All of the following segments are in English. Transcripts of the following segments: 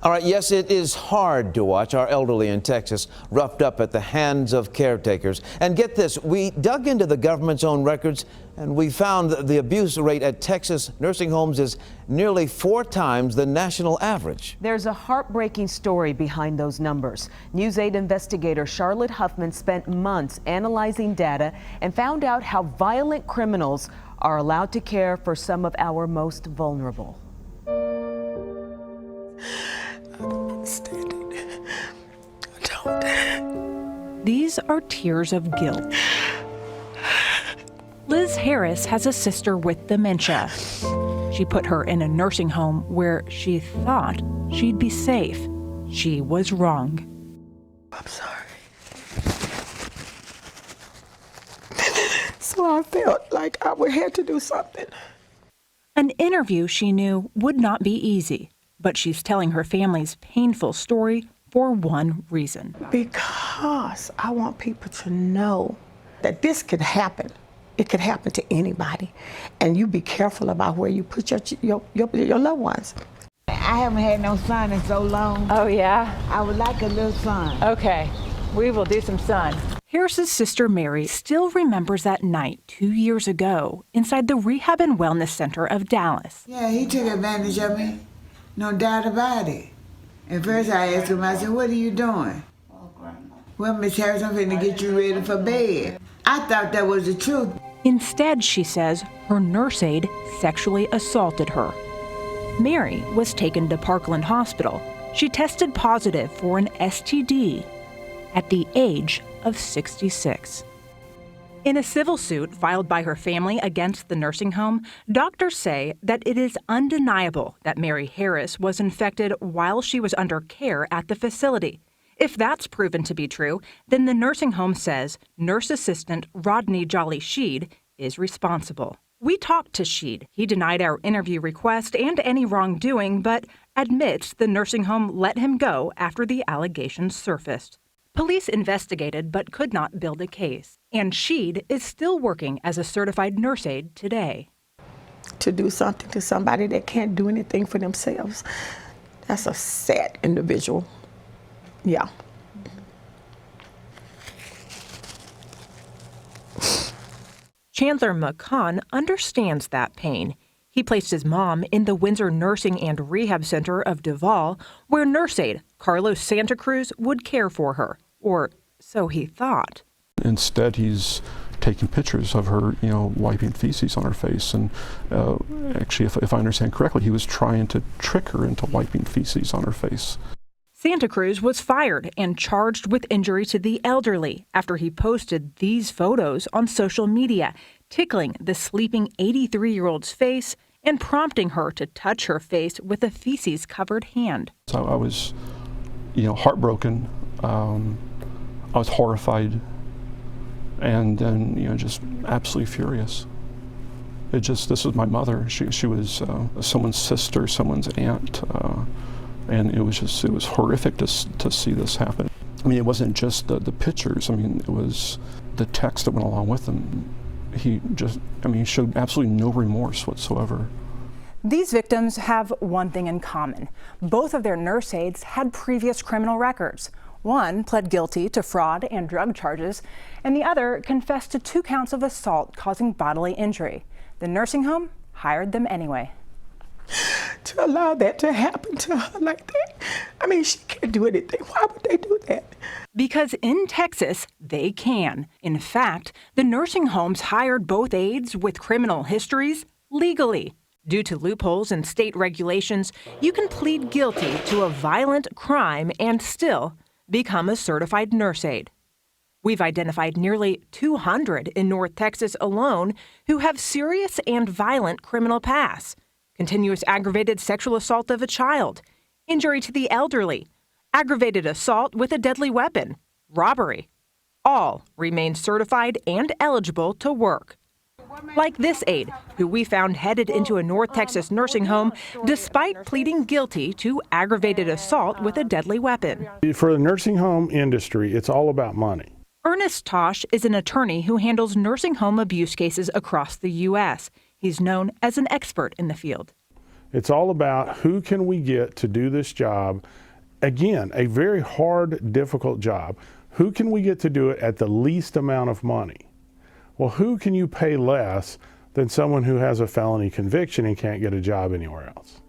All right, yes, it is hard to watch our elderly in Texas roughed up at the hands of caretakers. And get this, we dug into the government's own records and we found that the abuse rate at Texas nursing homes is nearly 4 times the national average. There's a heartbreaking story behind those numbers. News 8 investigator Charlotte Huffman spent months analyzing data and found out how violent criminals are allowed to care for some of our most vulnerable. These are tears of guilt. Liz Harris has a sister with dementia. She put her in a nursing home where she thought she'd be safe. She was wrong. I'm sorry. So I felt like I would have to do something. An interview she knew would not be easy, but she's telling her family's painful story for one reason. Because I want people to know that this could happen. It could happen to anybody. And you be careful about where you put your loved ones. I haven't had no sun in so long. Oh, yeah? I would like a little sun. Okay, we will do some sun. Harris's sister Mary still remembers that night 2 years ago inside the Rehab and Wellness Center of Dallas. Yeah, he took advantage of me. No doubt about it. At first I asked him, I said, what are you doing? Well, Miss Harris, I'm finna get you ready for bed. I thought that was the truth. Instead, she says, her nurse aide sexually assaulted her. Mary was taken to Parkland Hospital. She tested positive for an STD at the age of 66. In a civil suit filed by her family against the nursing home, doctors say that it is undeniable that Mary Harris was infected while she was under care at the facility. If that's proven to be true, then the nursing home says nurse assistant Rodney Jolly Sheed is responsible. We talked to Sheed. He denied our interview request and any wrongdoing, but admits the nursing home let him go after the allegations surfaced. Police investigated but could not build a case, and Sheed is still working as a certified nurse aide today. To do something to somebody that can't do anything for themselves, that's a sad individual. Yeah. Chandler McCon understands that pain. He placed his mom in the Windsor Nursing and Rehab Center of Duval, where nurse aide Carlos Santa Cruz would care for her, or so he thought. Instead, he's taking pictures of her, wiping feces on her face. And actually, if I understand correctly, he was trying to trick her into wiping feces on her face. Santa Cruz was fired and charged with injury to the elderly after he posted these photos on social media, tickling the sleeping 83-year-old's face and prompting her to touch her face with a feces-covered hand. So I was, heartbroken. I was horrified, and then, just absolutely furious. This was my mother. She was someone's sister, someone's aunt. And it was horrific to see this happen. I mean, it wasn't just the pictures. I mean, it was the text that went along with them. He showed absolutely no remorse whatsoever. These victims have one thing in common. Both of their nurse aides had previous criminal records. One pled guilty to fraud and drug charges, and the other confessed to 2 counts of assault causing bodily injury. The nursing home hired them anyway. To allow that to happen to her like that. I mean, she can't do anything. Why would they do that? Because in Texas, they can. In fact, the nursing homes hired both aides with criminal histories legally. Due to loopholes in state regulations, you can plead guilty to a violent crime and still become a certified nurse aide. We've identified nearly 200 in North Texas alone who have serious and violent criminal pasts. Continuous aggravated sexual assault of a child, injury to the elderly, aggravated assault with a deadly weapon, robbery. All remain certified and eligible to work. Like this aide, who we found headed into a North Texas nursing home despite pleading guilty to aggravated assault with a deadly weapon. For the nursing home industry, it's all about money. Ernest Tosh is an attorney who handles nursing home abuse cases across the U.S. He's known as an expert in the field. It's all about who can we get to do this job. Again, a very hard, difficult job. Who can we get to do it at the least amount of money? Well, who can you pay less than someone who has a felony conviction and can't get a job anywhere else?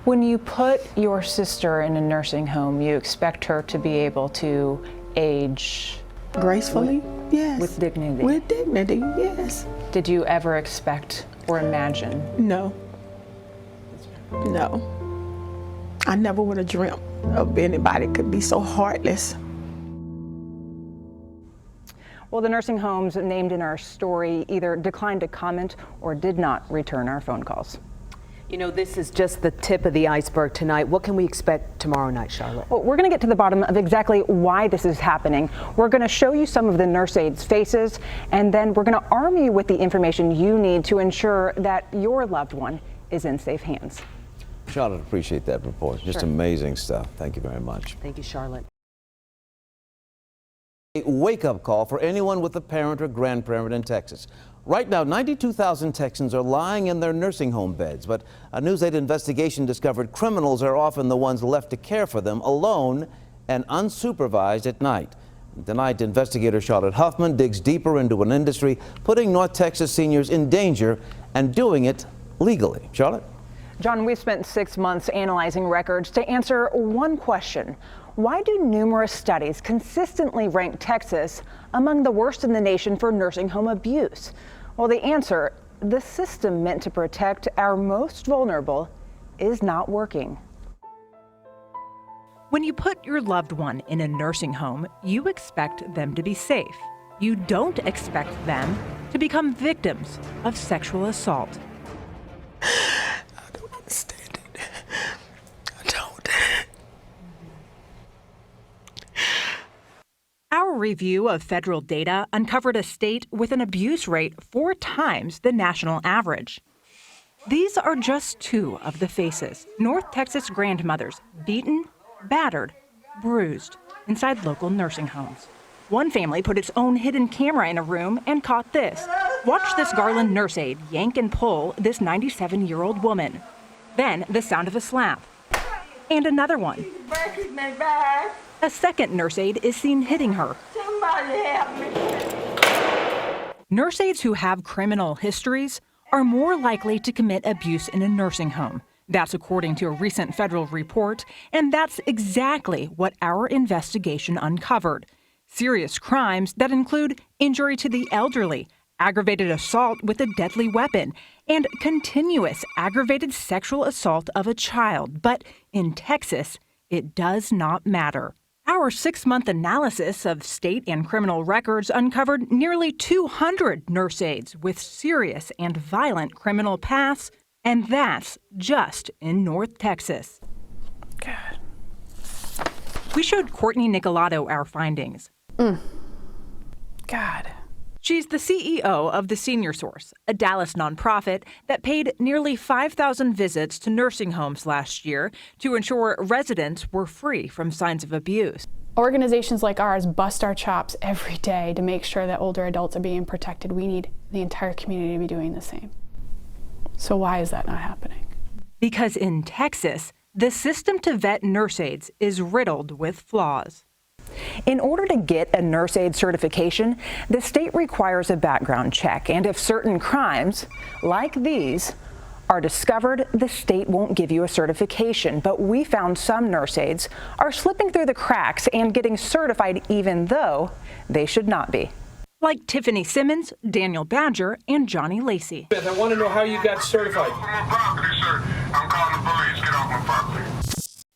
When you put your sister in a nursing home, you expect her to be able to age Gracefully, yes. with dignity. With dignity, yes. Did you ever expect or imagine? No. No. I never would have dreamt of anybody could be so heartless. Well, the nursing homes named in our story either declined to comment or did not return our phone calls. You know, this is just the tip of the iceberg tonight. What can we expect tomorrow night, Charlotte? Well, we're going to get to the bottom of exactly why this is happening. We're going to show you some of the nurse aides' faces, and then we're going to arm you with the information you need to ensure that your loved one is in safe hands. Charlotte, appreciate that report. Just amazing stuff. Thank you very much. Thank you, Charlotte. A wake-up call for anyone with a parent or grandparent in Texas. Right now, 92,000 Texans are lying in their nursing home beds, but a News 8 investigation discovered criminals are often the ones left to care for them alone and unsupervised at night. Tonight, investigator Charlotte Huffman digs deeper into an industry putting North Texas seniors in danger and doing it legally. Charlotte? John, we've spent 6 months analyzing records to answer one question. Why do numerous studies consistently rank Texas among the worst in the nation for nursing home abuse? Well, the answer, the system meant to protect our most vulnerable is not working. When you put your loved one in a nursing home, you expect them to be safe. You don't expect them to become victims of sexual assault. I don't understand it. I don't. Our review of federal data uncovered a state with an abuse rate 4 times the national average. These are just 2 of the faces. North Texas grandmothers beaten, battered, bruised inside local nursing homes. One family put its own hidden camera in a room and caught this. Watch this Garland nurse aide yank and pull this 97-year-old woman. Then the sound of a slap. And another one. A second nurse aide is seen hitting her. Somebody help me. Nurse aides who have criminal histories are more likely to commit abuse in a nursing home. That's according to a recent federal report, and that's exactly what our investigation uncovered. Serious crimes that include injury to the elderly, aggravated assault with a deadly weapon, and continuous aggravated sexual assault of a child. But in Texas, it does not matter. Our 6-month analysis of state and criminal records uncovered nearly 200 nurse aides with serious and violent criminal pasts, and that's just in North Texas. God. We showed Courtney Nicolato our findings. God. She's the CEO of the Senior Source, a Dallas nonprofit that paid nearly 5,000 visits to nursing homes last year to ensure residents were free from signs of abuse. Organizations like ours bust our chops every day to make sure that older adults are being protected. We need the entire community to be doing the same. So why is that not happening? Because in Texas, the system to vet nurse aides is riddled with flaws. In order to get a nurse aide certification, the state requires a background check, and if certain crimes, like these, are discovered, the state won't give you a certification. But we found some nurse aides are slipping through the cracks and getting certified even though they should not be. Like Tiffany Simmons, Daniel Badger, and Johnny Lacey. Beth, I want to know how you got certified. I'm calling the police. Get off my property.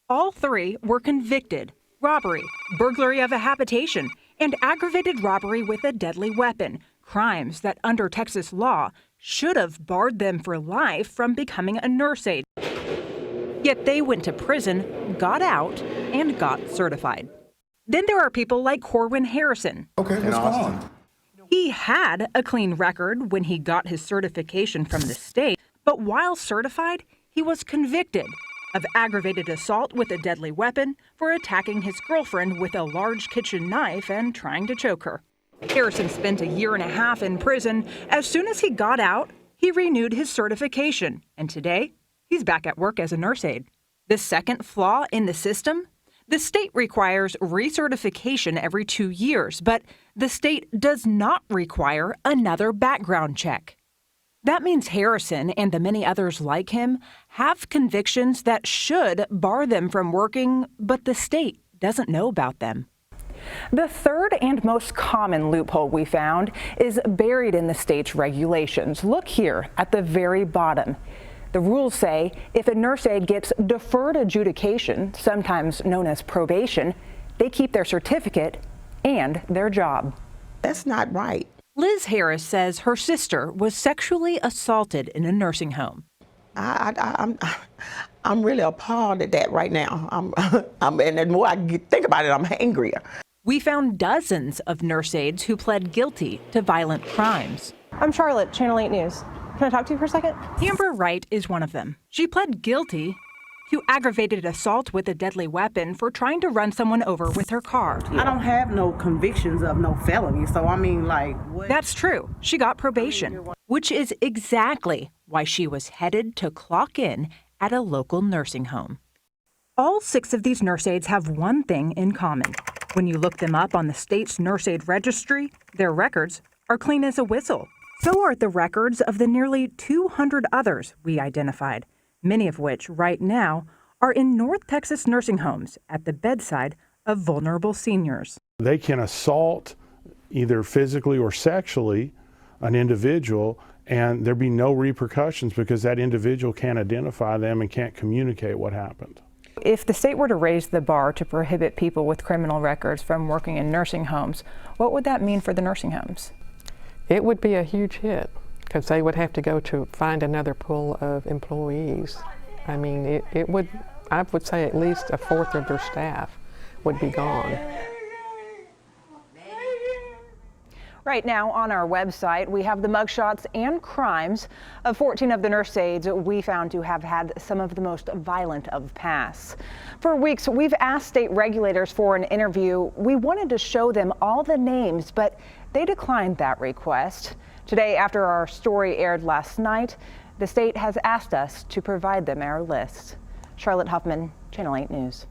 All 3 were convicted. Robbery, burglary of a habitation, and aggravated robbery with a deadly weapon, crimes that under Texas law should have barred them for life from becoming a nurse aide. Yet they went to prison, got out, and got certified. Then there are people like Corwin Harrison. Okay, what's going on? He had a clean record when he got his certification from the state, but while certified, he was convicted of aggravated assault with a deadly weapon for attacking his girlfriend with a large kitchen knife and trying to choke her. Harrison spent 1.5 years in prison. As soon as he got out, he renewed his certification, and today He's back at work as a nurse aide. The second flaw in the system? The state requires recertification every 2 years, but the state does not require another background check. That means Harrison and the many others like him have convictions that should bar them from working, but the state doesn't know about them. The third and most common loophole we found is buried in the state's regulations. Look here at the very bottom. The rules say if a nurse aide gets deferred adjudication, sometimes known as probation, they keep their certificate and their job. That's not right. Liz Harris says her sister was sexually assaulted in a nursing home. I'm really appalled at that right now. And the more I think about it, I'm angrier. We found dozens of nurse aides who pled guilty to violent crimes. I'm Charlotte, Channel 8 News. Can I talk to you for a second? Amber Wright is one of them. She pled guilty to aggravated assault with a deadly weapon for trying to run someone over with her car. I don't have no convictions of no felony, so I mean, like, what? That's true. She got probation, which is exactly why she was headed to clock in at a local nursing home. All 6 of these nurse aides have one thing in common. When you look them up on the state's nurse aide registry, their records are clean as a whistle. So are the records of the nearly 200 others we identified, many of which right now are in North Texas nursing homes at the bedside of vulnerable seniors. They can assault either physically or sexually an individual, and there be no repercussions because that individual can't identify them and can't communicate what happened. If the state were to raise the bar to prohibit people with criminal records from working in nursing homes, what would that mean for the nursing homes? It would be a huge hit because they would have to go to find another pool of employees. I mean, I would say at least a fourth of their staff would be gone. Right now on our website, we have the mugshots and crimes of 14 of the nurse aides we found to have had some of the most violent of pasts. For weeks, we've asked state regulators for an interview. We wanted to show them all the names, but they declined that request. Today, after our story aired last night, the state has asked us to provide them our list. Charlotte Huffman, Channel 8 News.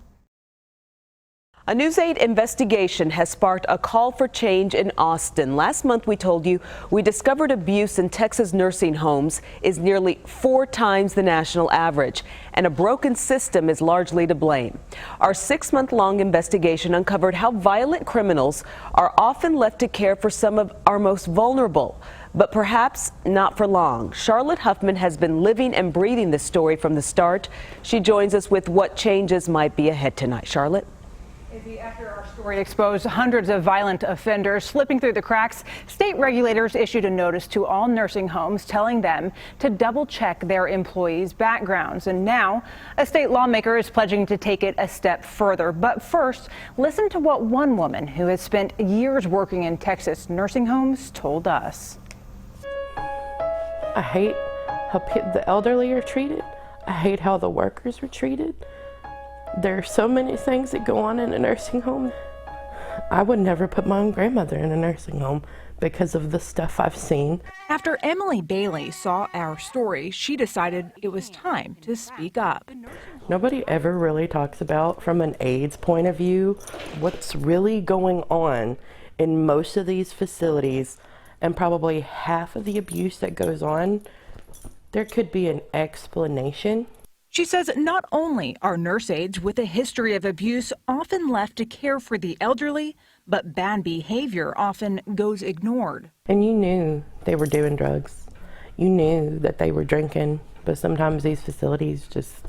A News 8 investigation has sparked a call for change in Austin. Last month, we told you we discovered abuse in Texas nursing homes is nearly 4 times the national average, and a broken system is largely to blame. Our 6-month-long investigation uncovered how violent criminals are often left to care for some of our most vulnerable, but perhaps not for long. Charlotte Huffman has been living and breathing this story from the start. She joins us with what changes might be ahead tonight. Charlotte? After our story exposed hundreds of violent offenders slipping through the cracks, state regulators issued a notice to all nursing homes telling them to double-check their employees' backgrounds. And now a state lawmaker is pledging to take it a step further. But first, listen to what one woman who has spent years working in Texas nursing homes told us. I hate how the elderly are treated. I hate how the workers are treated. There are so many things that go on in a nursing home. I would never put my own grandmother in a nursing home because of the stuff I've seen. After Emily Bailey saw our story, she decided it was time to speak up. Nobody ever really talks about, from an AIDS point of view, what's really going on in most of these facilities, and probably half of the abuse that goes on, there could be an explanation. She says not only are nurse aides with a history of abuse often left to care for the elderly, but bad behavior often goes ignored. And you knew they were doing drugs. You knew that they were drinking, but sometimes these facilities just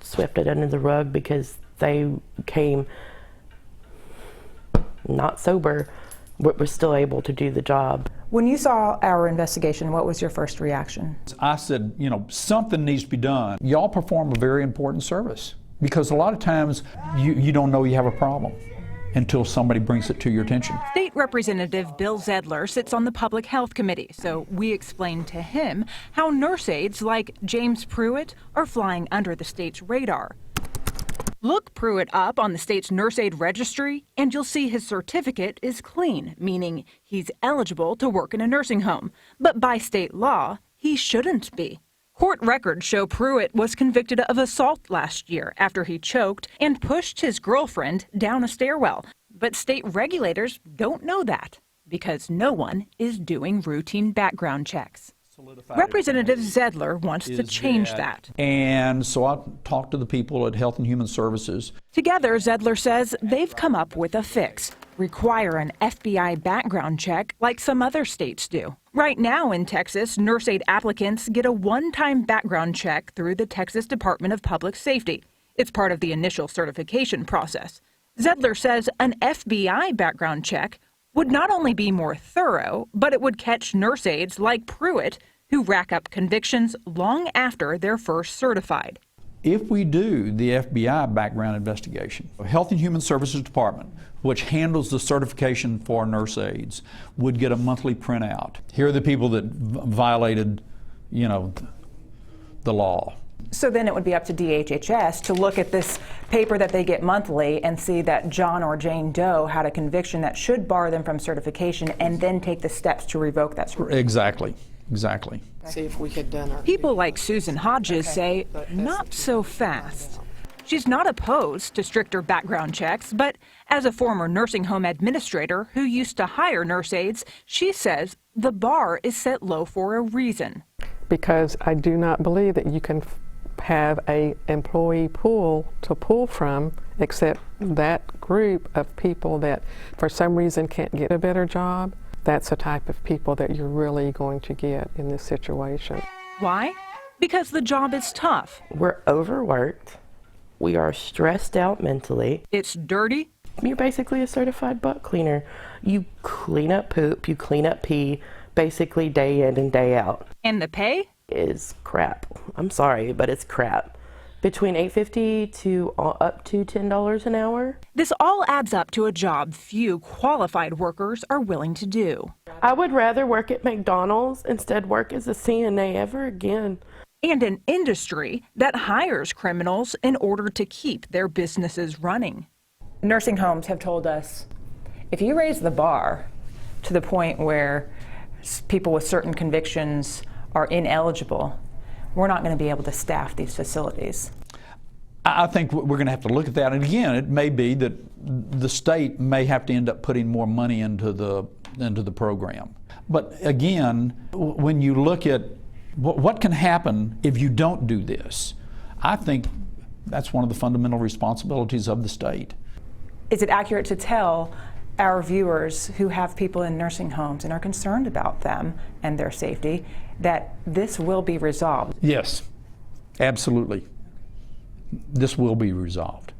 swept it under the rug because they came not sober, but were still able to do the job. When you saw our investigation, what was your first reaction? I said, you know, something needs to be done. Y'all perform a very important service because a lot of times you don't know you have a problem until somebody brings it to your attention. State Representative Bill Zedler sits on the Public Health Committee, so we explained to him how nurse aides like James Pruitt are flying under the state's radar. Look Pruitt up on the state's nurse aide registry, and you'll see his certificate is clean, meaning he's eligible to work in a nursing home. But by state law, he shouldn't be. Court records show Pruitt was convicted of assault last year after he choked and pushed his girlfriend down a stairwell. But state regulators don't know that because no one is doing routine background checks. Representative Zedler wants to change that. And so I talked to the people at Health and Human Services. Together, Zedler says they've come up with a fix. Require an FBI background check like some other states do. Right now in Texas, nurse aid applicants get a one-time background check through the Texas Department of Public Safety. It's part of the initial certification process. Zedler says an FBI background check would not only be more thorough, but it would catch nurse aides like Pruitt who rack up convictions long after they're first certified. If we do the FBI background investigation, Health and Human Services Department, which handles the certification for nurse aides, would get a monthly printout. Here are the people that violated, the law. So then it would be up to DHHS to look at this paper that they get monthly and see that John or Jane Doe had a conviction that should bar them from certification and then take the steps to revoke that certification. Exactly. See if we had done our... People like Susan Hodges say, not so fast. She's not opposed to stricter background checks, but as a former nursing home administrator who used to hire nurse aides, she says the bar is set low for a reason. Because I do not believe that you can have a employee pool to pull from except that group of people that for some reason can't get a better job. That's the type of people that you're really going to get in this situation. Why? Because the job is tough. We're overworked. We are stressed out mentally. It's dirty. You're basically a certified butt cleaner. You clean up poop, you clean up pee, basically day in and day out. And the pay? Is crap. I'm sorry, but it's crap. Between $8.50 to up to $10 an hour. This all adds up to a job few qualified workers are willing to do. I would rather work at McDonald's instead work as a CNA ever again. And an industry that hires criminals in order to keep their businesses running. Nursing homes have told us, if you raise the bar to the point where people with certain convictions are ineligible, we're not going to be able to staff these facilities. I think we're going to have to look at that. And again, it may be that the state may have to end up putting more money into the program. But again, when you look at what can happen if you don't do this, I think that's one of the fundamental responsibilities of the state. Is it accurate to tell our viewers who have people in nursing homes and are concerned about them and their safety that this will be resolved? Yes, absolutely. This will be resolved.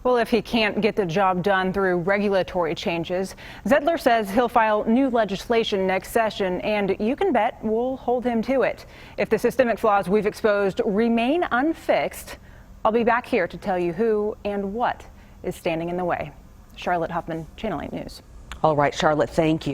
Well, if he can't get the job done through regulatory changes, Zedler says he'll file new legislation next session, and you can bet we'll hold him to it. If the systemic flaws we've exposed remain unfixed, I'll be back here to tell you who and what is standing in the way. Charlotte Huffman, Channel 8 News. All right, Charlotte, thank you.